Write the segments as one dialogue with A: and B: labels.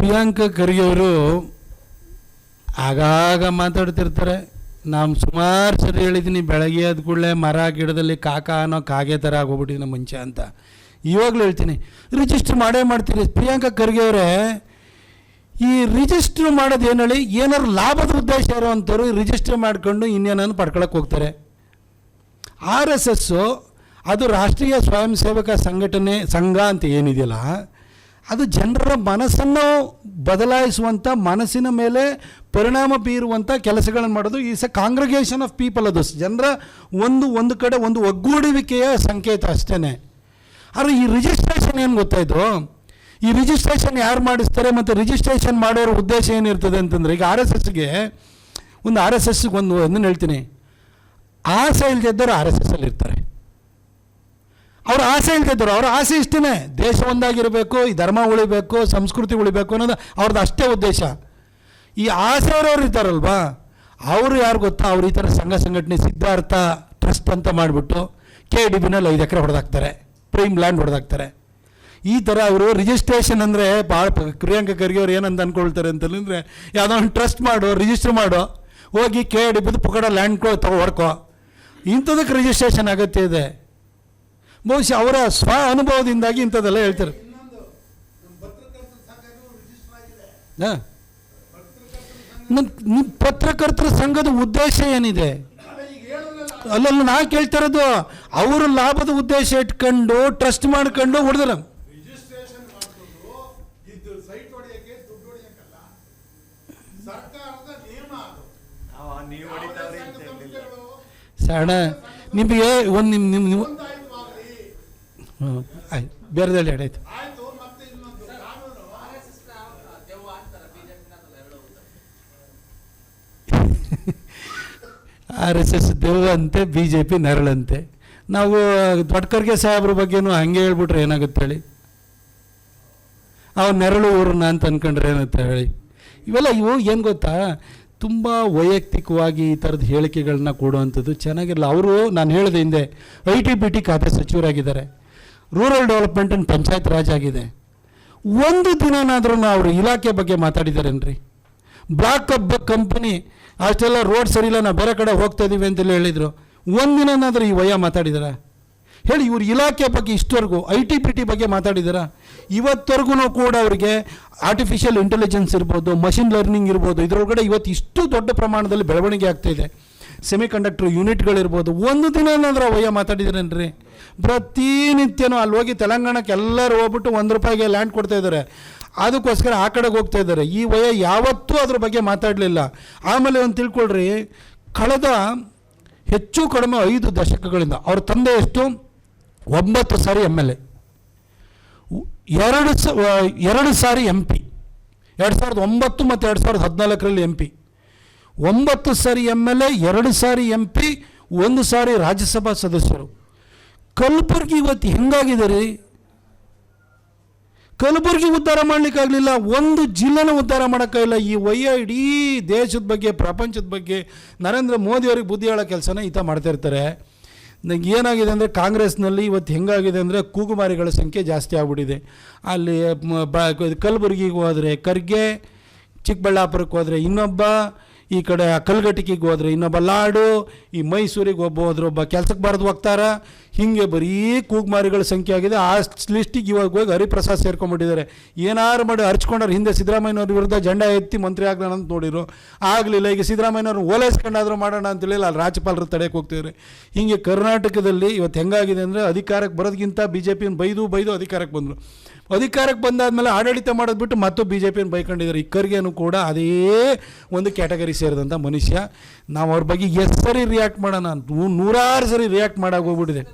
A: ಪ್ರಿಯಾಂಕಾ ಖರ್ಗೆ ಅವರು ಆಗಾಗ ಮಾತಾಡ್ತಿರ್ತಾರೆ. ನಾನು ಸುಮಾರು ಸರಿ ಹೇಳಿದ್ದೀನಿ, ಬೆಳಗ್ಗೆ ಆದ ಕೂಡಲೇ ಮರ ಗಿಡದಲ್ಲಿ ಕಾಕ ಅನ್ನೋ ಕಾಗೆ ಥರ ಆಗೋಗ್ಬಿಟ್ಟಿದ್ದೀನಿ ಮುಂಚೆ ಅಂತ. ಇವಾಗಲೂ ಹೇಳ್ತೀನಿ, ರಿಜಿಸ್ಟ್ರ್ ಮಾಡೇ ಮಾಡ್ತೀರಿ. ಪ್ರಿಯಾಂಕಾ ಖರ್ಗೆ ಅವರೇ, ಈ ರಿಜಿಸ್ಟ್ರ್ ಮಾಡೋದು ಏನು ಹೇಳಿ, ಏನಾದ್ರು ಲಾಭದ ಉದ್ದೇಶ ಇರೋ ಅಂಥವ್ರು ರಿಜಿಸ್ಟ್ರ್ ಮಾಡ್ಕೊಂಡು ಇನ್ನೇನನ್ನು ಪಡ್ಕೊಳಕ್ಕೆ ಹೋಗ್ತಾರೆ. RSS ಅದು ರಾಷ್ಟ್ರೀಯ ಸ್ವಯಂ ಸೇವಕ ಸಂಘ ಅಂತ ಏನಿದೆಯಲ್ಲ, ಅದು ಜನರ ಮನಸ್ಸನ್ನು ಬದಲಾಯಿಸುವಂಥ, ಮನಸ್ಸಿನ ಮೇಲೆ ಪರಿಣಾಮ ಬೀರುವಂಥ ಕೆಲಸಗಳನ್ನು ಮಾಡೋದು. Is A congregation of people. ಅದು ಜನರ ಒಂದು ಕಡೆ ಒಂದು ಒಗ್ಗೂಡುವಿಕೆಯ ಸಂಕೇತ ಅಷ್ಟೇ. ಆದರೆ ಈ ರಿಜಿಸ್ಟ್ರೇಷನ್ ಏನು ಗೊತ್ತಾಯಿತು, ಈ ರಿಜಿಸ್ಟ್ರೇಷನ್ ಯಾರು ಮಾಡಿಸ್ತಾರೆ ಮತ್ತು ರಿಜಿಸ್ಟ್ರೇಷನ್ ಮಾಡೋರ ಉದ್ದೇಶ ಏನಿರ್ತದೆ ಅಂತಂದರೆ, ಈಗ RSSಗೆ ಒಂದು ಹೇಳ್ತೀನಿ, ಆಸೆ ಇಲ್ದಿದ್ದವರು RSSಲ್ಲಿ ಇರ್ತಾರೆ. ಅವ್ರ ಆಸೆ ಇಲ್ದಿದ್ದರು, ಅವ್ರ ಆಸೆ ಇಷ್ಟೇ, ದೇಶ ಒಂದಾಗಿರಬೇಕು, ಈ ಧರ್ಮ ಉಳಿಬೇಕು, ಸಂಸ್ಕೃತಿ ಉಳಿಬೇಕು ಅನ್ನೋದು ಅವ್ರದ್ದು ಅಷ್ಟೇ ಉದ್ದೇಶ. ಈ ಆಸೆ ಇರೋರು ಇರ್ತಾರಲ್ವಾ, ಅವರು ಯಾರು ಗೊತ್ತಾ, ಅವ್ರು ಈ ಥರ ಸಂಘಟನೆ ಸಿದ್ಧಾರ್ಥ ಟ್ರಸ್ಟ್ ಅಂತ ಮಾಡಿಬಿಟ್ಟು KDBನಲ್ಲಿ 5 ಎಕರೆ ಹೊಡೆದಾಕ್ತಾರೆ, ಪ್ರೈಮ್ ಲ್ಯಾಂಡ್ ಹೊಡೆದಾಕ್ತಾರೆ. ಈ ಥರ ಅವರು ರಿಜಿಸ್ಟ್ರೇಷನ್ ಅಂದರೆ ಭಾಳ ಪ್ರಿಯಾಂಕಾ ಖರ್ಗೆ ಅವ್ರು ಏನಂತ ಅಂದ್ಕೊಳ್ತಾರೆ ಅಂತಂದರೆ, ಯಾವುದೋ ಒಂದು ಟ್ರಸ್ಟ್ ಮಾಡು, ರಿಜಿಸ್ಟ್ರ್ ಮಾಡು, ಹೋಗಿ KDBದು ಪುಕಡ ಲ್ಯಾಂಡ್ ಹೊಡ್ಕೋ, ಇಂಥದಕ್ಕೆ ರಿಜಿಸ್ಟ್ರೇಷನ್ ಅಗತ್ಯ ಇದೆ. ಬಹುಶಃ ಅವರ ಸ್ವ ಅನುಭವದಿಂದಾಗಿ ಇಂಥದ್ದೆಲ್ಲ ಹೇಳ್ತಾರೆ. ಪತ್ರಕರ್ತರ ಸಂಘದ ಉದ್ದೇಶ ಏನಿದೆ ಅಲ್ಲಲ್ಲ ನಾ ಕೇಳ್ತಾ ಇರೋದು. ಅವರು ಲಾಭದ ಉದ್ದೇಶ ಇಟ್ಕೊಂಡು ಟ್ರಸ್ಟ್ ಮಾಡ್ಕೊಂಡು ಹೊಡೆದ್ರ ಸಣ್ಣ ನಿಮಗೆ ಒಂದು ನಿಮ್ಮ ಬೇರೆದಲ್ಲಿ ಆಯ್ತು. RSS ದೆವ್ವ ಅಂತೆ, BJP ನೆರಳಂತೆ. ನಾವು ದೊಡ್ಡ ಖರ್ಗೆ ಸಾಹೇಬ್ರ ಬಗ್ಗೆನೂ ಹಂಗೆ ಹೇಳ್ಬಿಟ್ರೆ ಏನಾಗುತ್ತೆ ಹೇಳಿ, ಅವ್ರು ನೆರಳು ಊರನ್ನ ಅಂತ ಅಂದ್ಕೊಂಡ್ರೆ ಏನಂತ ಹೇಳಿ. ಇವು ಏನು ಗೊತ್ತಾ, ತುಂಬ ವೈಯಕ್ತಿಕವಾಗಿ ಈ ಥರದ ಹೇಳಿಕೆಗಳನ್ನ ಕೊಡುವಂಥದ್ದು ಚೆನ್ನಾಗಿರಲ್ಲ. ಅವರು ನಾನು ಹೇಳಿದೆ ಹಿಂದೆ IT-BT ಖಾತೆ ಸಚಿವರಾಗಿದ್ದಾರೆ, rural development and Panchayat Raj ಆಗಿದೆ. ಒಂದು ದಿನನಾದ್ರೂ ಅವರು ಇಲಾಖೆ ಬಗ್ಗೆ ಮಾತಾಡಿದಾರೇನ್ರಿ? ಬ್ಲಾಕ್ ಕಬ್ ಕಂಪನಿ ಅಷ್ಟೆಲ್ಲ ರೋಡ್ ಸರಿ ಇಲ್ಲ, ನಾವು ಬೇರೆ ಕಡೆ ಹೋಗ್ತಾ ಇದ್ದೀವಿ ಅಂತೆಲ್ಲ ಹೇಳಿದರು. ಒಂದಿನಾದ್ರೂ ಈ ವಯ್ಯ ಮಾತಾಡಿದಾರ ಹೇಳಿ? ಇವ್ರ ಇಲಾಖೆ ಬಗ್ಗೆ ಇಷ್ಟವರೆಗೂ IT-BT ಬಗ್ಗೆ ಮಾತಾಡಿದಾರ? ಇವತ್ತವರೆಗೂ ಕೂಡ ಅವರಿಗೆ ಆರ್ಟಿಫಿಷಿಯಲ್ ಇಂಟೆಲಿಜೆನ್ಸ್ ಇರ್ಬೋದು, ಮಷಿನ್ ಲರ್ನಿಂಗ್ ಇರ್ಬೋದು, ಇದರೊಳಗಡೆ ಇವತ್ತು ಇಷ್ಟು ದೊಡ್ಡ ಪ್ರಮಾಣದಲ್ಲಿ ಬೆಳವಣಿಗೆ ಆಗ್ತಾಯಿದೆ. ಸೆಮಿಕಂಡಕ್ಟರ್ ಯೂನಿಟ್ಗಳಿರ್ಬೋದು, ಒಂದು ದಿನನಾದ್ರೂ ವಯ್ಯ ಮಾತಾಡಿದಾರೇನ್ರಿ? ಪ್ರತಿನಿತ್ಯನೂ ಅಲ್ಲಿ ಹೋಗಿ ತೆಲಂಗಾಣಕ್ಕೆ ಎಲ್ಲರೂ ಹೋಗ್ಬಿಟ್ಟು ₹1 ಲ್ಯಾಂಡ್ ಕೊಡ್ತಾ ಇದ್ದಾರೆ, ಅದಕ್ಕೋಸ್ಕರ ಆ ಕಡೆಗೆ ಹೋಗ್ತಾ ಇದ್ದಾರೆ. ಈ ವಯ ಯಾವತ್ತೂ ಅದ್ರ ಬಗ್ಗೆ ಮಾತಾಡಲಿಲ್ಲ. ಆಮೇಲೆ ಒಂದು ತಿಳ್ಕೊಳ್ರಿ, ಕಳೆದ ಹೆಚ್ಚು ಕಡಿಮೆ 5 ದಶಕಗಳಿಂದ ಅವ್ರ ತಂದೆ ಎಷ್ಟು 9 ಸಾರಿ MLA, 2 ಸಾರಿ MP, 2009 ಮತ್ತು 2014 MP, 9 ಸಾರಿ MLA, 2 ಸಾರಿ MP, 1 ಸಾರಿ ರಾಜ್ಯಸಭಾ ಸದಸ್ಯರು. ಕಲಬುರಗಿ ಇವತ್ತು ಹೆಂಗಾಗಿದೆ ರೀ? ಕಲಬುರಗಿ ಉದ್ಧಾರ ಮಾಡಲಿಕ್ಕಾಗಲಿಲ್ಲ, ಒಂದು ಜಿಲ್ಲೆನ ಉದ್ಧಾರ ಮಾಡೋಕ್ಕಾಗಿಲ್ಲ. ಈ ವಯ್ಯ ಇಡೀ ದೇಶದ ಬಗ್ಗೆ, ಪ್ರಪಂಚದ ಬಗ್ಗೆ ನರೇಂದ್ರ ಮೋದಿಯವ್ರಿಗೆ ಬುದ್ಧಿ ಹೇಳೋ ಕೆಲಸನ ಈತ ಮಾಡ್ತಾ ಇರ್ತಾರೆ. ನನಗೆ ಏನಾಗಿದೆ ಅಂದರೆ, ಕಾಂಗ್ರೆಸ್ನಲ್ಲಿ ಇವತ್ತು ಹೆಂಗಾಗಿದೆ ಅಂದರೆ, ಕೂಗುಮಾರಿಗಳ ಸಂಖ್ಯೆ ಜಾಸ್ತಿ ಆಗ್ಬಿಟ್ಟಿದೆ. ಅಲ್ಲಿ ಕಲಬುರಗಿಗೆ ಹೋದರೆ ಖರ್ಗೆ, ಚಿಕ್ಕಬಳ್ಳಾಪುರಕ್ಕೆ ಹೋದರೆ ಇನ್ನೊಬ್ಬ, ಈ ಕಡೆ ಕಲ್ಗಟ್ಟಿಗೆ ಹೋದರೆ ಇನ್ನೊಬ್ಬ ಲಾಡು, ಈ ಮೈಸೂರಿಗೆ ಒಬ್ಬ ಕೆಲಸಕ್ಕೆ ಬರೆದು ಹೋಗ್ತಾರ. ಹೀಗೆ ಬರೀ ಕೂಗುಮಾರಿಗಳ ಸಂಖ್ಯೆ ಆಗಿದೆ. ಆ ಲಿಸ್ಟಿಗೆ ಇವಾಗ ಹೋಗಿ ಹರಿಪ್ರಸಾದ್ ಸೇರ್ಕೊಂಡ್ಬಿಟ್ಟಿದ್ದಾರೆ. ಏನಾರು ಮಾಡಿ ಹರ್ಚ್ಕೊಂಡ್ರೆ, ಹಿಂದೆ ಸಿದ್ದರಾಮಯ್ಯನವ್ರ ವಿರುದ್ಧ ಜೆಂಡಾ ಎತ್ತಿ ಮಂತ್ರಿ ಆಗ್ತಾನೆ ಅಂತ ನೋಡಿರು, ಆಗಲಿಲ್ಲ. ಈಗ ಸಿದ್ದರಾಮಯ್ಯನವ್ರು ಓಲೈಸ್ಕೊಂಡಾದರೂ ಮಾಡೋಣ ಅಂತೇಳಿಲ್ಲ, ಅಲ್ಲಿ ರಾಜ್ಯಪಾಲರು ತಡೆಯಕ್ಕೆ ಹೋಗ್ತಿದ್ದಾರೆ. ಹೀಗೆ ಕರ್ನಾಟಕದಲ್ಲಿ ಇವತ್ತು ಹೆಂಗಾಗಿದೆ ಅಂದರೆ, ಅಧಿಕಾರಕ್ಕೆ ಬರೋದಕ್ಕಿಂತ BJPನ ಬೈದು ಅಧಿಕಾರಕ್ಕೆ ಬಂದರು. ಅಧಿಕಾರಕ್ಕೆ ಬಂದಾದಮೇಲೆ ಆಡಳಿತ ಮಾಡೋದು ಬಿಟ್ಟು ಮತ್ತು BJPನ ಬೈಕೊಂಡಿದ್ದಾರೆ. ಈ ಖರ್ಗೆನೂ ಕೂಡ ಅದೇ ಒಂದು ಕ್ಯಾಟಗರಿ ಸೇರಿದಂಥ ಮನುಷ್ಯ. ನಾವು ಅವ್ರ ಬಗ್ಗೆ ಎಷ್ಟು ಸರಿ ರಿಯಾಕ್ಟ್ ಮಾಡೋಣ, 100 ಸರಿ ರಿಯಾಕ್ಟ್ ಮಾಡೋಕೆ ಹೋಗ್ಬಿಟ್ಟಿದೆ.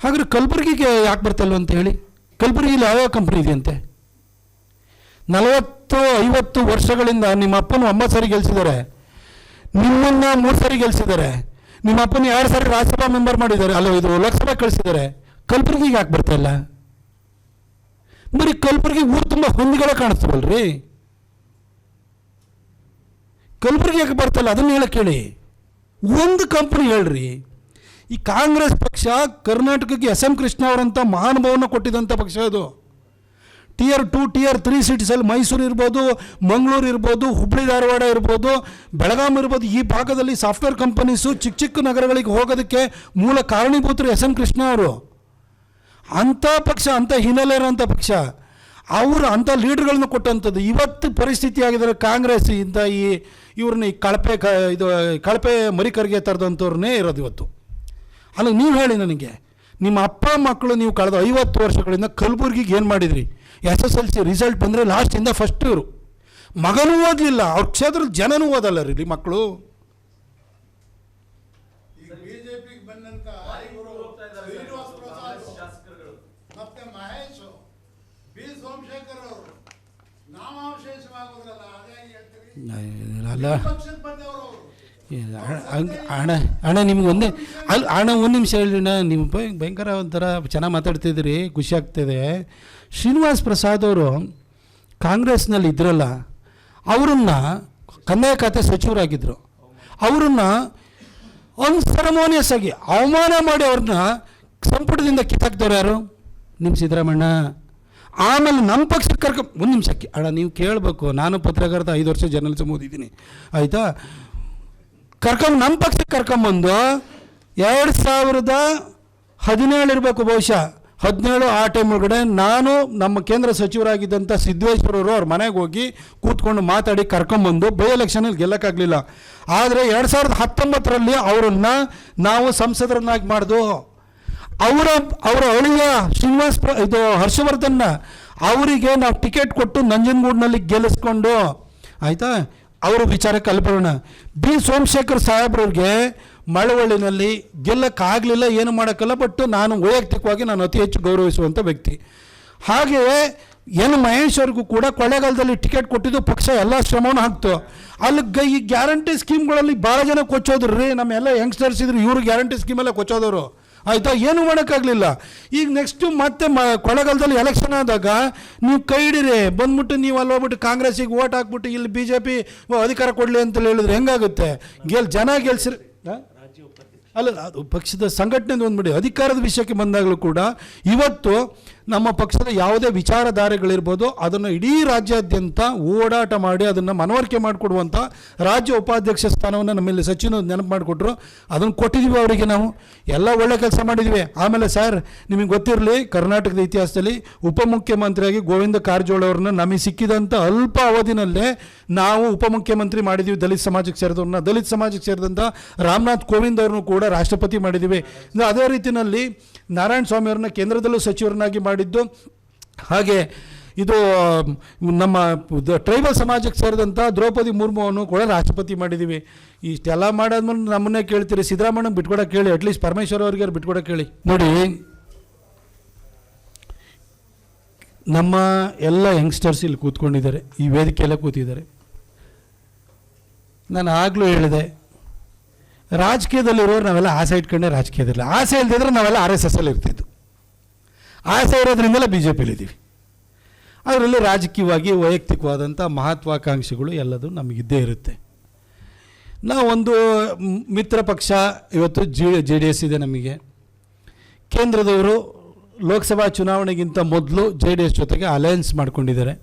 A: ಹಾಗಾದ್ರೆ ಕಲಬುರಗಿಗೆ ಯಾಕೆ ಬರ್ತಾಯಿಲ್ಲ ಅಂತ ಹೇಳಿ? ಕಲಬುರಗಿಲಿ ಯಾವ ಕಂಪ್ನಿ ಇದೆಯಂತೆ? 40-50 ವರ್ಷಗಳಿಂದ ನಿಮ್ಮ ಅಪ್ಪನ 9 ಸಾರಿ ಗೆಲ್ಸಿದ್ದಾರೆ, ನಿಮ್ಮನ್ನ 3 ಸಾರಿ ಗೆಲ್ಸಿದ್ದಾರೆ, ನಿಮ್ಮ ಅಪ್ಪನ 2 ಸಾರಿ ರಾಜ್ಯಸಭಾ ಮೆಂಬರ್ ಮಾಡಿದ್ದಾರೆ, ಅಲ್ಲ ಇದು ಲೋಕಸಭೆ ಕಳಿಸಿದ್ದಾರೆ. ಕಲಬುರಗಿಗೆ ಯಾಕೆ ಬರ್ತಾ ಇಲ್ಲ? ಬರೀ ಕಲಬುರಗಿ ಊರು ತುಂಬ ಹೊಂದಿಗಳ ಕಾಣಿಸ್ತವಲ್ರಿ, ಕಲಬುರಗಿ ಯಾಕೆ ಬರ್ತಾಯಿಲ್ಲ? ಅದನ್ನು ಹೇಳಕ್ಕೆ ಹೇಳಿ. ಒಂದು ಕಂಪ್ನಿ ಹೇಳ್ರಿ. ಈ ಕಾಂಗ್ರೆಸ್ ಪಕ್ಷ ಕರ್ನಾಟಕಕ್ಕೆ SM ಕೃಷ್ಣ ಅವರಂಥ ಮಹಾನುಭಾವನ ಕೊಟ್ಟಿದ್ದಂಥ ಪಕ್ಷ ಅದು. Tier 2, Tier 3 ಸಿಟೀಸಲ್ಲಿ ಮೈಸೂರು ಇರ್ಬೋದು, ಮಂಗಳೂರು ಇರ್ಬೋದು, ಹುಬ್ಬಳ್ಳಿ ಧಾರವಾಡ ಇರ್ಬೋದು, ಬೆಳಗಾಂ ಇರ್ಬೋದು, ಈ ಭಾಗದಲ್ಲಿ ಸಾಫ್ಟ್ವೇರ್ ಕಂಪನೀಸು ಚಿಕ್ಕ ಚಿಕ್ಕ ನಗರಗಳಿಗೆ ಹೋಗೋದಕ್ಕೆ ಮೂಲ ಕಾರಣೀಭೂತರು SM ಕೃಷ್ಣ ಅವರು. ಅಂಥ ಪಕ್ಷ, ಅಂಥ ಹಿನ್ನೆಲೆ ಇರೋಂಥ ಪಕ್ಷ, ಅವರು ಅಂಥ ಲೀಡರ್ಗಳನ್ನು ಕೊಟ್ಟಂಥದ್ದು. ಇವತ್ತು ಪರಿಸ್ಥಿತಿ ಆಗಿದ್ದಾರೆ ಕಾಂಗ್ರೆಸ್ ಇಂಥ ಇವ್ರನ್ನ ಈ ಕಳಪೆ ಮರಿಕರಿಗೆ ತರದಂಥವ್ರನ್ನೇ ಇರೋದು ಇವತ್ತು. ಅಲ್ಲ, ನೀವು ಹೇಳಿ ನನಗೆ, ನಿಮ್ಮ ಅಪ್ಪ ಮಕ್ಕಳು ನೀವು ಕಳೆದ 50 ವರ್ಷಗಳಿಂದ ಕಲಬುರ್ಗಿಗೆ ಏನು ಮಾಡಿದ್ರಿ? SSLC ರಿಸಲ್ಟ್ ಬಂದರೆ ಲಾಸ್ಟಿಂದ ಫಸ್ಟ್ ಇವರು. ಮಗನೂ ಓದಲಿಲ್ಲ, ಅವ್ರ ಕ್ಷೇತ್ರದ ಜನನೂ ಓದಲ್ಲ ರೀ ಮಕ್ಕಳು. ಅಲ್ಲ ಅಣ್ಣ ನಿಮ್ಗೆ ಒಂದೇ ಅಣ್ಣ ಒಂದು ನಿಮಿಷ ಹೇಳಿಣ್ಣ, ನೀವು ಭಯಂಕರ ಒಂಥರ ಚೆನ್ನಾಗಿ ಮಾತಾಡ್ತಿದ್ದೀರಿ, ಖುಷಿ ಆಗ್ತಿದೆ. ಶ್ರೀನಿವಾಸ್ ಪ್ರಸಾದ್ ಅವರು ಕಾಂಗ್ರೆಸ್ನಲ್ಲಿ ಇದ್ರಲ್ಲ, ಅವರನ್ನು ಕಂದಾಯ ಖಾತೆ ಸಚಿವರಾಗಿದ್ದರು. ಅವರನ್ನು ಅನ್ಸೆರೆಮೋನಿಯಸ್ ಆಗಿ ಅವಮಾನ ಮಾಡಿ ಅವ್ರನ್ನ ಸಂಪುಟದಿಂದ ಕಿತ್ತಾಕ್ತವ್ರು ಯಾರು? ನಿಮ್ಮ ಸಿದ್ದರಾಮಣ್ಣ. ಆಮೇಲೆ ನಮ್ಮ ಪಕ್ಷಕ್ಕೆ ಒಂದು ನಿಮಿಷಕ್ಕೆ ಅಣ್ಣ ನೀವು ಕೇಳಬೇಕು, ನಾನು ಪತ್ರಕರ್ತ 5 ವರ್ಷ ಜರ್ನಲಿಸಮ್ ಓದಿದ್ದೀನಿ ಆಯಿತಾ. ನಮ್ಮ ಪಕ್ಷಕ್ಕೆ ಕರ್ಕೊಂಬಂದು 2017 ಇರಬೇಕು ಬಹುಶಃ, 17 ಆ ಟೈಮ್ ಒಳಗಡೆ ನಾನು ನಮ್ಮ ಕೇಂದ್ರ ಸಚಿವರಾಗಿದ್ದಂಥ ಸಿದ್ದೇಶ್ವರವರು ಅವ್ರ ಮನೆಗೆ ಹೋಗಿ ಕೂತ್ಕೊಂಡು ಮಾತಾಡಿ ಕರ್ಕೊಂಬಂದು ಬೈ ಎಲೆಕ್ಷನಲ್ಲಿ ಗೆಲ್ಲಕ್ಕಾಗಲಿಲ್ಲ. ಆದರೆ 2019ರಲ್ಲಿ ಅವರನ್ನು ನಾವು ಸಂಸದರನ್ನಾಗಿ ಮಾಡಿದು. ಅವರ ಅಳಿಯ ಹರ್ಷವರ್ಧನ್ನ ಅವರಿಗೆ ನಾವು ಟಿಕೆಟ್ ಕೊಟ್ಟು ನಂಜನಗೂಡಿನಲ್ಲಿ ಗೆಲ್ಲಿಸ್ಕೊಂಡು ಆಯಿತಾ, ಅವರು ವಿಚಾರಕ್ಕೆ ಅಲ್ಪರೋಣ. ಬಿ ಸೋಮಶೇಖರ್ ಸಾಹೇಬ್ರವ್ರಿಗೆ ಮಳವಳ್ಳಿನಲ್ಲಿ ಗೆಲ್ಲಕ್ಕಾಗಲಿಲ್ಲ, ಏನು ಮಾಡೋಕ್ಕಲ್ಲ. ಬಟ್ ನಾನು ವೈಯಕ್ತಿಕವಾಗಿ ನಾನು ಅತಿ ಹೆಚ್ಚು ಗೌರವಿಸುವಂಥ ವ್ಯಕ್ತಿ. ಹಾಗೆಯೇ ಮಹೇಶ್ ಅವ್ರಿಗೂ ಕೂಡ ಕೊಳ್ಳೇಗಾಲದಲ್ಲಿ ಟಿಕೆಟ್ ಕೊಟ್ಟಿದ್ದು ಪಕ್ಷ ಎಲ್ಲ ಶ್ರಮವನ್ನು ಹಾಕ್ತು. ಅಲ್ಲಿ ಈ ಗ್ಯಾರಂಟಿ ಸ್ಕೀಮ್ಗಳಲ್ಲಿ ಭಾಳ ಜನ ಕೊಚ್ಚೋದ್ರು ರೀ, ನಮ್ಮೆಲ್ಲ ಯಂಗ್ಸ್ಟರ್ಸ್ ಇದ್ರು, ಇವರು ಗ್ಯಾರಂಟಿ ಸ್ಕೀಮೆಲ್ಲ ಕೊಚ್ಚೋದವರು ಆಯಿತಾ, ಏನೂ ಮಾಡೋಕ್ಕಾಗಲಿಲ್ಲ. ಈಗ ನೆಕ್ಸ್ಟು ಮತ್ತೆ ಕೊಳ್ಳೇಗಾಲದಲ್ಲಿ ಎಲೆಕ್ಷನ್ ಆದಾಗ ನೀವು ಕೈ ಹಿಡೀರಿ, ಬಂದ್ಬಿಟ್ಟು ನೀವು ಅಲ್ಲಿ ಹೋಗ್ಬಿಟ್ಟು ಕಾಂಗ್ರೆಸ್ಸಿಗೆ ಓಟ್ ಹಾಕ್ಬಿಟ್ಟು ಇಲ್ಲಿ BJP ಅಧಿಕಾರ ಕೊಡಲಿ ಅಂತ ಹೇಳಿದ್ರೆ ಹೆಂಗಾಗುತ್ತೆ? ಜನ ಗೆಲ್ಸಿರಿ ಅಲ್ಲ, ಅದು ಪಕ್ಷದ ಸಂಘಟನೆದು ಬಂದ್ಬಿಡಿ. ಅಧಿಕಾರದ ವಿಷಯಕ್ಕೆ ಬಂದಾಗಲೂ ಕೂಡ ಇವತ್ತು ನಮ್ಮ ಪಕ್ಷದ ಯಾವುದೇ ವಿಚಾರಧಾರೆಗಳಿರ್ಬೋದು ಅದನ್ನು ಇಡೀ ರಾಜ್ಯಾದ್ಯಂತ ಓಡಾಟ ಮಾಡಿ ಅದನ್ನು ಮನವರಿಕೆ ಮಾಡಿಕೊಡುವಂಥ ರಾಜ್ಯ ಉಪಾಧ್ಯಕ್ಷ ಸ್ಥಾನವನ್ನು ನಮ್ಮಲ್ಲಿ ಸಚಿನ್ ನೆನಪು ಮಾಡಿಕೊಟ್ರು, ಅದನ್ನು ಕೊಟ್ಟಿದ್ದೀವಿ ಅವರಿಗೆ. ನಾವು ಎಲ್ಲ ಒಳ್ಳೆ ಕೆಲಸ ಮಾಡಿದ್ದೀವಿ. ಆಮೇಲೆ ಸರ್ ನಿಮಗೆ ಗೊತ್ತಿರಲಿ, ಕರ್ನಾಟಕದ ಇತಿಹಾಸದಲ್ಲಿ ಉಪಮುಖ್ಯಮಂತ್ರಿಯಾಗಿ ಗೋವಿಂದ ಕಾರಜೋಳ ಅವ್ರನ್ನ ನಮಗೆ ಸಿಕ್ಕಿದಂಥ ಅಲ್ಪ ಅವಧಿನಲ್ಲೇ ನಾವು ಉಪಮುಖ್ಯಮಂತ್ರಿ ಮಾಡಿದ್ದೀವಿ ದಲಿತ ಸಮಾಜಕ್ಕೆ ಸೇರಿದವ್ರನ್ನ. ದಲಿತ ಸಮಾಜಕ್ಕೆ ಸೇರಿದಂಥ ರಾಮನಾಥ್ ಕೋವಿಂದ್ ಅವ್ರನ್ನೂ ಕೂಡ ರಾಷ್ಟ್ರಪತಿ ಮಾಡಿದ್ದೀವಿ. ಅದೇ ರೀತಿಯಲ್ಲಿ ನಾರಾಯಣ ಸ್ವಾಮಿ ಅವ್ರನ್ನ ಕೇಂದ್ರದಲ್ಲೂ ಸಚಿವರನ್ನಾಗಿ ಮಾಡಿದ್ದು. ಹಾಗೆ ಇದು ನಮ್ಮ ಟ್ರೈಬಲ್ ಸಮಾಜಕ್ಕೆ ಸೇರಿದಂಥ ದ್ರೌಪದಿ ಮುರ್ಮುವನ್ನು ಕೂಡ ರಾಷ್ಟ್ರಪತಿ ಮಾಡಿದ್ದೀವಿ. ಇಷ್ಟೆಲ್ಲ ಮಾಡಾದ್ಮೇಲೆ ನಮ್ಮನ್ನೇ ಕೇಳ್ತೀರಿ ಸಿದ್ದರಾಮಯ್ಯ ಬಿಟ್ಕೊಡಕ್ಕೆ ಹೇಳಿ, ಅಟ್ಲೀಸ್ಟ್ ಪರಮೇಶ್ವರ್ ಅವ್ರಿಗೆ ಬಿಟ್ಕೊಡಕ್ಕೆ ಹೇಳಿ. ನೋಡಿ, ನಮ್ಮ ಎಲ್ಲ ಯಂಗ್ಸ್ಟರ್ಸ್ ಇಲ್ಲಿ ಕೂತ್ಕೊಂಡಿದ್ದಾರೆ, ಈ ವೇದಿಕೆಯೆಲ್ಲ ಕೂತಿದ್ದಾರೆ. ನಾನು ಆಗಲೂ ಹೇಳಿದೆ, ರಾಜಕೀಯದಲ್ಲಿರೋರು ನಾವೆಲ್ಲ ಆಸೆ ಇಟ್ಕೊಂಡೆ ರಾಜಕೀಯದಲ್ಲಿ, ಆಸೆ ಇಲ್ದಿದ್ರೆ ನಾವೆಲ್ಲ RSS ಅಲ್ಲಿ ಇರ್ತಿದ್ದು. ಆಸೆ ಇರೋದ್ರಿಂದಲೇ BJPಲಿದ್ದೀವಿ. ಅದರಲ್ಲಿ ರಾಜಕೀಯವಾಗಿ ವೈಯಕ್ತಿಕವಾದಂಥ ಮಹತ್ವಾಕಾಂಕ್ಷೆಗಳು ಎಲ್ಲದೂ ನಮಗಿದ್ದೇ ಇರುತ್ತೆ. ನಾವೊಂದು ಮಿತ್ರ ಪಕ್ಷ ಇವತ್ತು JDS ಇದೆ ನಮಗೆ. ಕೇಂದ್ರದವರು ಲೋಕಸಭಾ ಚುನಾವಣೆಗಿಂತ ಮೊದಲು JDS ಜೊತೆಗೆ ಅಲಯನ್ಸ್ ಮಾಡ್ಕೊಂಡಿದ್ದಾರೆ.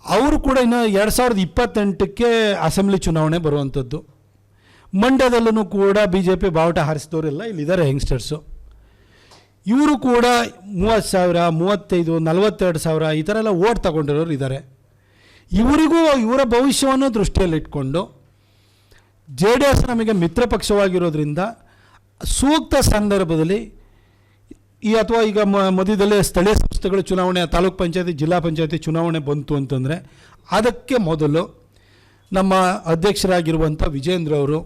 A: ಅವರು ಕೂಡ ಇನ್ನು 2028ಕ್ಕೆ ಅಸೆಂಬ್ಲಿ ಚುನಾವಣೆ ಬರುವಂಥದ್ದು. ಮಂಡ್ಯದಲ್ಲೂ ಕೂಡ BJP ಬಾವುಟ ಹಾರಿಸಿದವರೆಲ್ಲ ಇಲ್ಲಿದ್ದಾರೆ ಯಂಗ್ಸ್ಟರ್ಸು. ಇವರು ಕೂಡ 30,000, 35,000, 42,000 ಈ ಥರ ಎಲ್ಲ ಓಟ್ ತಗೊಂಡಿರೋರು ಇದ್ದಾರೆ. ಇವರಿಗೂ ಇವರ ಭವಿಷ್ಯವನ್ನು ದೃಷ್ಟಿಯಲ್ಲಿಟ್ಕೊಂಡು JDS ನಮಗೆ ಮಿತ್ರ ಪಕ್ಷವಾಗಿರೋದ್ರಿಂದ ಸೂಕ್ತ ಸಂದರ್ಭದಲ್ಲಿ ಅಥವಾ ಈಗ ಮಧ್ಯದಲ್ಲೇ ಸ್ಥಳೀಯ ಸಂಸ್ಥೆಗಳ ಚುನಾವಣೆ, ತಾಲೂಕು ಪಂಚಾಯತಿ, ಜಿಲ್ಲಾ ಪಂಚಾಯತಿ ಚುನಾವಣೆ ಬಂತು ಅಂತಂದರೆ ಅದಕ್ಕೆ ಮೊದಲು ನಮ್ಮ ಅಧ್ಯಕ್ಷರಾಗಿರುವಂಥ ವಿಜೇಂದ್ರ ಅವರು,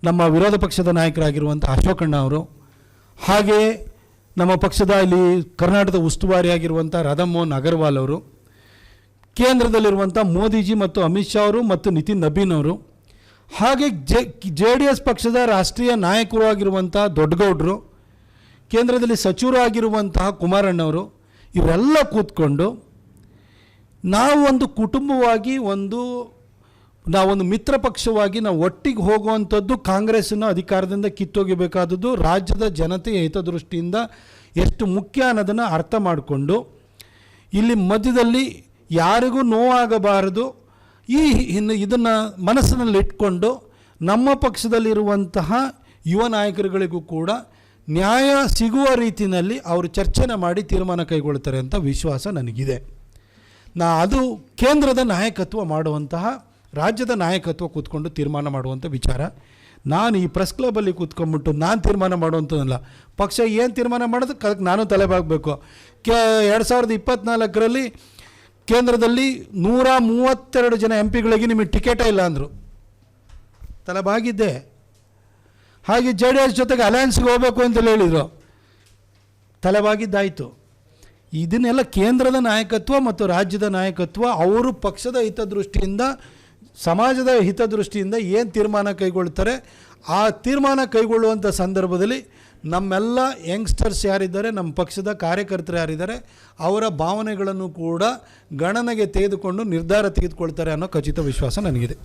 A: ನಮ್ಮ ವಿರೋಧ ಪಕ್ಷದ ನಾಯಕರಾಗಿರುವಂಥ ಅಶೋಕಣ್ಣ ಅವರು, ಹಾಗೆಯೇ ನಮ್ಮ ಪಕ್ಷದ ಇಲ್ಲಿ ಕರ್ನಾಟಕದ ಉಸ್ತುವಾರಿಯಾಗಿರುವಂಥ ರಾಧಾಮೋಹನ್ ಅಗರ್ವಾಲ್ ಅವರು, ಕೇಂದ್ರದಲ್ಲಿರುವಂಥ ಮೋದಿಜಿ ಮತ್ತು ಅಮಿತ್ ಶಾ ಅವರು ಮತ್ತು ನಿತಿನ್ ನಬೀನ್ ಅವರು, ಹಾಗೆ JDS ಪಕ್ಷದ ರಾಷ್ಟ್ರೀಯ ನಾಯಕರು ಆಗಿರುವಂಥ ದೊಡ್ಡಗೌಡರು, ಕೇಂದ್ರದಲ್ಲಿ ಸಚಿವರು ಆಗಿರುವಂತಹ ಕುಮಾರಣ್ಣವರು, ಇವರೆಲ್ಲ ಕೂತ್ಕೊಂಡು ನಾವು ಒಂದು ಕುಟುಂಬವಾಗಿ ಒಂದು ನಾವೊಂದು ಮಿತ್ರ ಪಕ್ಷವಾಗಿ ನಾವು ಒಟ್ಟಿಗೆ ಹೋಗುವಂಥದ್ದು ಕಾಂಗ್ರೆಸ್ಸನ್ನು ಅಧಿಕಾರದಿಂದ ಕಿತ್ತೊಗಿಬೇಕಾದದ್ದು ರಾಜ್ಯದ ಜನತೆಯ ಹಿತದೃಷ್ಟಿಯಿಂದ ಎಷ್ಟು ಮುಖ್ಯ ಅನ್ನೋದನ್ನು ಅರ್ಥ ಮಾಡಿಕೊಂಡು ಇಲ್ಲಿ ಮಧ್ಯದಲ್ಲಿ ಯಾರಿಗೂ ನೋವಾಗಬಾರದು ಇದನ್ನು ಮನಸ್ಸಿನಲ್ಲಿ ಇಟ್ಕೊಂಡು ನಮ್ಮ ಪಕ್ಷದಲ್ಲಿರುವಂತಹ ಯುವ ನಾಯಕರುಗಳಿಗೂ ಕೂಡ ನ್ಯಾಯ ಸಿಗುವ ರೀತಿಯಲ್ಲಿ ಅವರು ಚರ್ಚೆನ ಮಾಡಿ ತೀರ್ಮಾನ ಕೈಗೊಳ್ತಾರೆ ಅಂತ ವಿಶ್ವಾಸ ನನಗಿದೆ. ಅದು ಕೇಂದ್ರದ ನಾಯಕತ್ವ ಮಾಡುವಂತಹ, ರಾಜ್ಯದ ನಾಯಕತ್ವ ಕೂತ್ಕೊಂಡು ತೀರ್ಮಾನ ಮಾಡುವಂಥ ವಿಚಾರ. ನಾನು ಈ ಪ್ರೆಸ್ ಕ್ಲಬ್ಬಲ್ಲಿ ಕೂತ್ಕೊಂಡ್ಬಿಟ್ಟು ನಾನು ತೀರ್ಮಾನ ಮಾಡುವಂಥದ್ದಲ್ಲ. ಪಕ್ಷ ಏನು ತೀರ್ಮಾನ ಮಾಡೋದಕ್ಕೆ ಅದಕ್ಕೆ ನಾನು ತಲೆಬಾಗಬೇಕು. 2024ರಲ್ಲಿ ಕೇಂದ್ರದಲ್ಲಿ 132 ಜನ MP ಗಳಿಗೆ ನಿಮಗೆ ಟಿಕೆಟೇ ಇಲ್ಲ ಅಂದರು, ತಲೆಬಾಗಿದ್ದೆ. ಹಾಗೆ JDS ಜೊತೆಗೆ ಅಲಯನ್ಸ್ಗೆ ಹೋಗಬೇಕು ಅಂತೇಳಿ ಹೇಳಿದರು, ತಲೆಬಾಗಿದ್ದಾಯಿತು. ಇದನ್ನೆಲ್ಲ ಕೇಂದ್ರದ ನಾಯಕತ್ವ ಮತ್ತು ರಾಜ್ಯದ ನಾಯಕತ್ವ ಅವರು ಪಕ್ಷದ ಹಿತದೃಷ್ಟಿಯಿಂದ, ಸಮಾಜದ ಹಿತದೃಷ್ಟಿಯಿಂದ ಏನು ತೀರ್ಮಾನ ಕೈಗೊಳ್ತಾರೆ, ಆ ತೀರ್ಮಾನ ಕೈಗೊಳ್ಳುವಂಥ ಸಂದರ್ಭದಲ್ಲಿ ನಮ್ಮೆಲ್ಲ ಯಂಗ್ಸ್ಟರ್ಸ್ ಯಾರಿದ್ದಾರೆ, ನಮ್ಮ ಪಕ್ಷದ ಕಾರ್ಯಕರ್ತರು ಯಾರಿದ್ದಾರೆ, ಅವರ ಭಾವನೆಗಳನ್ನು ಕೂಡ ಗಣನೆಗೆ ತೆಗೆದುಕೊಂಡು ನಿರ್ಧಾರ ತೆಗೆದುಕೊಳ್ತಾರೆ ಅನ್ನೋ ಖಚಿತ ವಿಶ್ವಾಸ ನನಗಿದೆ.